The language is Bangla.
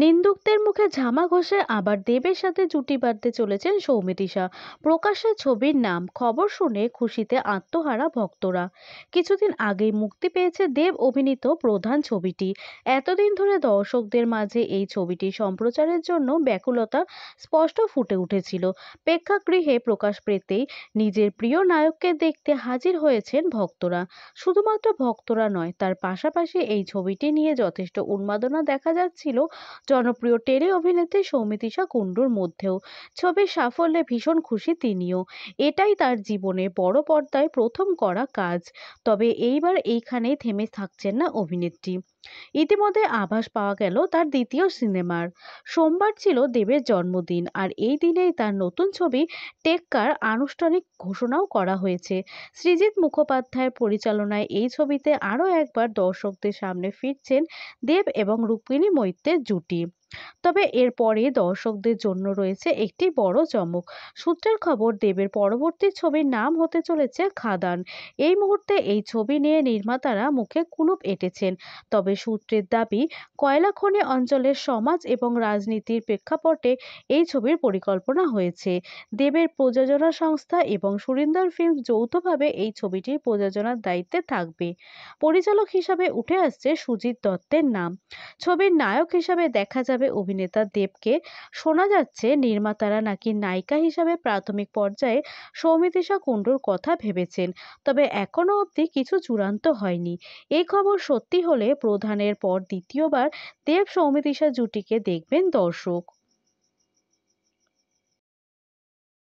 নিন্দুকদের মুখে ঝামা ঘষে আবার দেবের সাথে জুটি বাঁধতে চলেছেন সৌমিত্রিষা। প্রকাশ্যে ছবির নাম খবর শুনে খুশিতে আত্মহারা ভক্তরা। কিছুদিন আগেই মুক্তি পেয়েছে দেব অভিনীত প্রধান ছবিটি। এতদিন ধরে দর্শকদের মাঝে এই ছবিটি সম্প্রচারের জন্য ব্যাকুলতা স্পষ্ট ফুটে উঠেছিল। প্রেক্ষাগৃহে প্রকাশ পেতেই নিজের প্রিয় নায়ককে দেখতে হাজির হয়েছেন ভক্তরা। শুধুমাত্র ভক্তরা নয়, তার পাশাপাশি এই ছবিটি নিয়ে যথেষ্ট উন্মাদনা দেখা যাচ্ছিল জনপ্রিয় টেলি অভিনেত্রী সৌমিত্রিষা কুণ্ডুর মধ্যেও। ছবির সাফল্যে ভীষণ খুশি তিনিও। এটাই তার জীবনে বড় পর্দায় প্রথম করা কাজ। তবে এইবার এইখানেই থেমে থাকছেন না অভিনেত্রী। ইতিমধ্যে আভাস পাওয়া গেল তার দ্বিতীয় সিনেমার। সোমবার ছিল দেবের জন্মদিন, আর এই দিনেই তার নতুন ছবি টেক্কার আনুষ্ঠানিক ঘোষণাও করা হয়েছে। সৃজিত মুখোপাধ্যায়ের পরিচালনায় এই ছবিতে আরও একবার দর্শকদের সামনে ফিরছেন দেব এবং রুক্মিণী মৈত্রের জুটি। তবে এরপরে দর্শকদের জন্য রয়েছে একটি বড় চমক। সূত্রের খবর, দেবের পরবর্তী ছবির নাম হতে চলেছে খাদান। এই মুহূর্তে এই ছবি নিয়ে নির্মাতারা মুখে কুলুপ এঁটেছেন। তবে সূত্রের দাবি, কয়লা খনি অঞ্চলের সমাজ এবং রাজনীতির প্রেক্ষাপটে এই ছবির পরিকল্পনা হয়েছে। দেবের প্রযোজনা সংস্থা এবং সুরিন্দর ফিল্মস যৌথভাবে এই ছবিটির প্রযোজনার দায়িত্বে থাকবে। পরিচালক হিসাবে উঠে আসছে সুজিত দত্তের নাম। ছবির নায়ক হিসাবে দেখা যাবে অভিনেতা দেবকে। শোনা যাচ্ছে নির্মাতারা নাকি নায়িকা হিসাবে প্রাথমিক পর্যায়ে সৌমিত্রিষা কুণ্ডুর কথা ভেবেছেন। তবে এখনো অবধি কিছু চূড়ান্ত হয়নি। এই খবর সত্যি হলে প্রধানের পর দ্বিতীয়বার দেব সৌমিত্রিষা জুটিকে দেখবেন দর্শক।